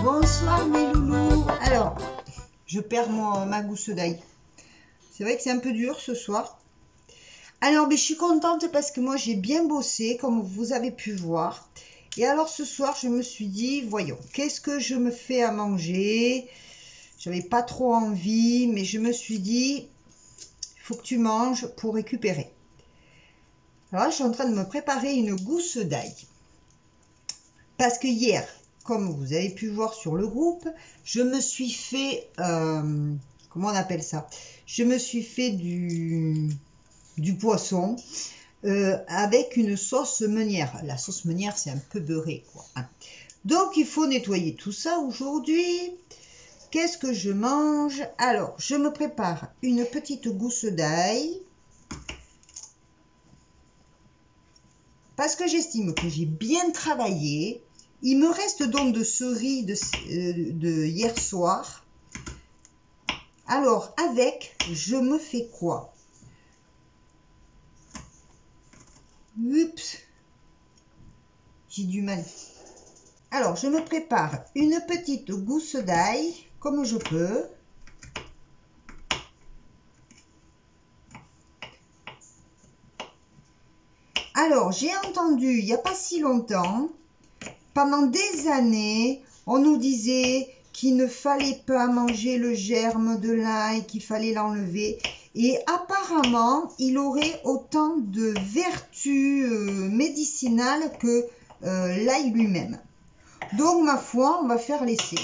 Bonsoir mes loulous. Alors, je perds ma gousse d'ail. C'est vrai que c'est un peu dur ce soir. Alors, mais je suis contente parce que moi j'ai bien bossé, comme vous avez pu voir. Et alors ce soir, je me suis dit, voyons, qu'est-ce que je me fais à manger? J'avais pas trop envie, mais je me suis dit, il faut que tu manges pour récupérer. Alors là, je suis en train de me préparer une gousse d'ail. Parce que hier, comme vous avez pu voir sur le groupe, je me suis fait, comment on appelle ça? Je me suis fait du poisson avec une sauce meunière. La sauce meunière, c'est un peu beurré, quoi. Donc, il faut nettoyer tout ça aujourd'hui. Qu'est-ce que je mange? Alors, je me prépare une petite gousse d'ail. Parce que j'estime que j'ai bien travaillé. Il me reste donc de ce riz de hier soir. Alors, avec, je me fais quoi? Oups, j'ai du mal. Alors, je me prépare une petite gousse d'ail, comme je peux. Alors, j'ai entendu, il n'y a pas si longtemps, pendant des années, on nous disait qu'il ne fallait pas manger le germe de l'ail, qu'il fallait l'enlever. Et apparemment, il aurait autant de vertus médicinales que l'ail lui-même. Donc, ma foi, on va faire l'essai.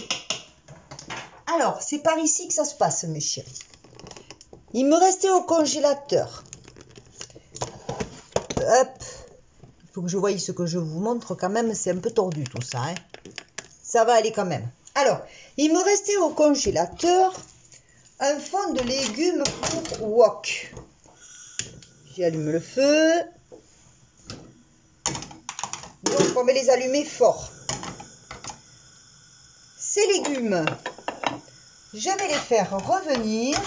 Alors, c'est par ici que ça se passe, mes chéris. Il me restait au congélateur. Hop. Il faut que je voie ce que je vous montre quand même. C'est un peu tordu tout ça. Hein. Ça va aller quand même. Alors, il me restait au congélateur un fond de légumes pour wok. J'allume le feu. Donc, on va les allumer fort. Ces légumes, je vais les faire revenir.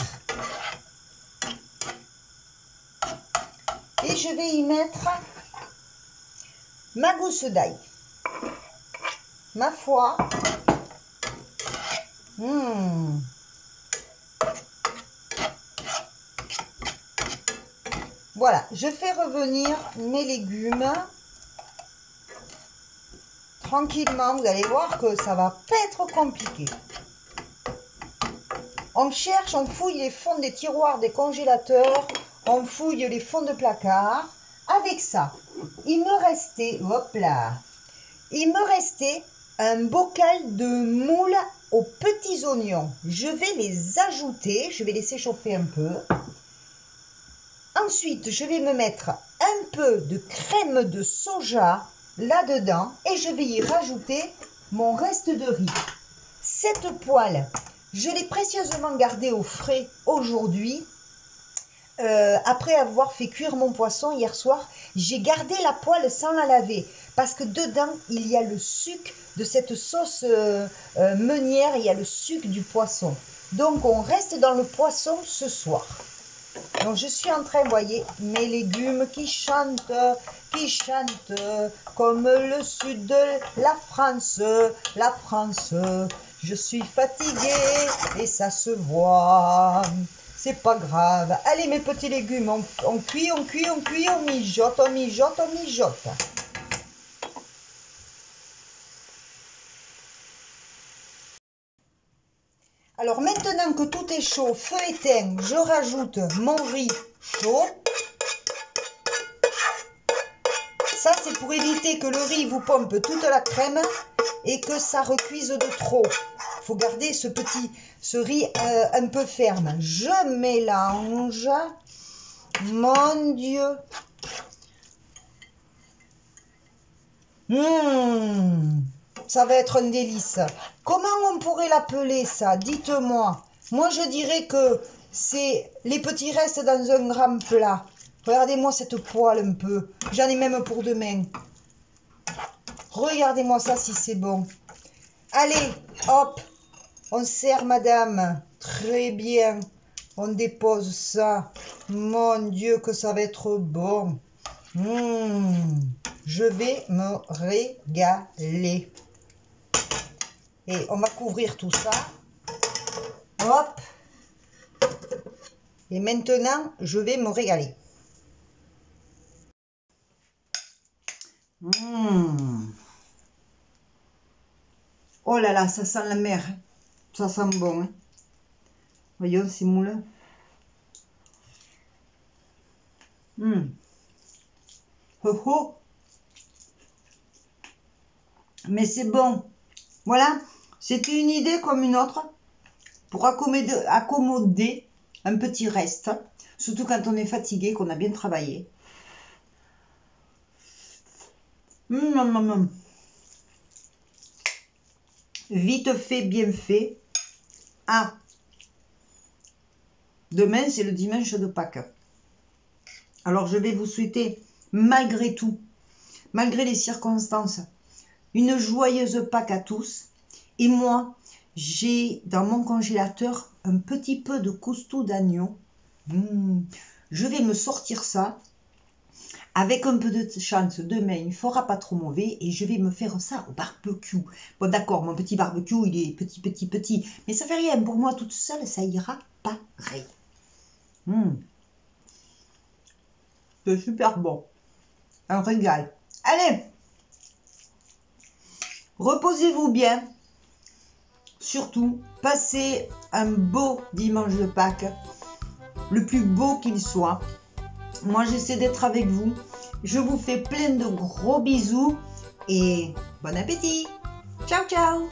Et je vais y mettre ma gousse d'ail. Ma foi. Voilà, je fais revenir mes légumes. Tranquillement, vous allez voir que ça va pas être compliqué. On cherche, on fouille les fonds des tiroirs des congélateurs, on fouille les fonds de placard. Avec ça, il me restait, hop là, il me restait un bocal de moules aux petits oignons. Je vais les ajouter, je vais laisser chauffer un peu. Ensuite, je vais me mettre un peu de crème de soja là-dedans et je vais y rajouter mon reste de riz. Cette poêle, je l'ai précieusement gardée au frais aujourd'hui. Après avoir fait cuire mon poisson hier soir, j'ai gardé la poêle sans la laver parce que dedans il y a le suc de cette sauce meunière, il y a le suc du poisson. Donc on reste dans le poisson ce soir. Donc je suis en train, vous voyez, mes légumes qui chantent comme le sud de la France, la France. Je suis fatiguée et ça se voit. C'est pas grave. Allez, mes petits légumes, on cuit, on mijote, on mijote, on mijote. Alors, maintenant que tout est chaud, feu éteint, je rajoute mon riz chaud. Ça, c'est pour éviter que le riz vous pompe toute la crème et que ça recuise de trop. Il faut garder ce riz un peu ferme. Je mélange. Mon Dieu. Ça va être un délice. Comment on pourrait l'appeler ça? Dites-moi. Moi, je dirais que c'est les petits restes dans un grand plat. Regardez-moi cette poêle un peu. J'en ai même pour demain. Regardez-moi ça si c'est bon. Allez, hop. On sert, madame. Très bien. On dépose ça. Mon Dieu, que ça va être bon. Je vais me régaler. Et on va couvrir tout ça. Hop. Et maintenant, je vais me régaler. Oh là là, ça sent la mer. Ça sent bon. Hein. Voyons ces moules. Oh oh. Mais c'est bon. Voilà. C'était une idée comme une autre pour accommoder un petit reste. Surtout quand on est fatigué, qu'on a bien travaillé. Vite fait, bien fait. Ah, demain, c'est le dimanche de Pâques. Alors, je vais vous souhaiter, malgré tout, malgré les circonstances, une joyeuse Pâques à tous. Et moi, j'ai dans mon congélateur un petit peu de coustou d'agneau. Je vais me sortir ça. Avec un peu de chance, demain, il ne fera pas trop mauvais et je vais me faire ça au barbecue. Bon, d'accord, mon petit barbecue, il est petit. Mais ça fait rien, pour moi, toute seule, ça ira pareil. C'est super bon. Un régal. Allez, reposez-vous bien. Surtout, passez un beau dimanche de Pâques, le plus beau qu'il soit. Moi, j'essaie d'être avec vous. Je vous fais plein de gros bisous et bon appétit. Ciao, ciao.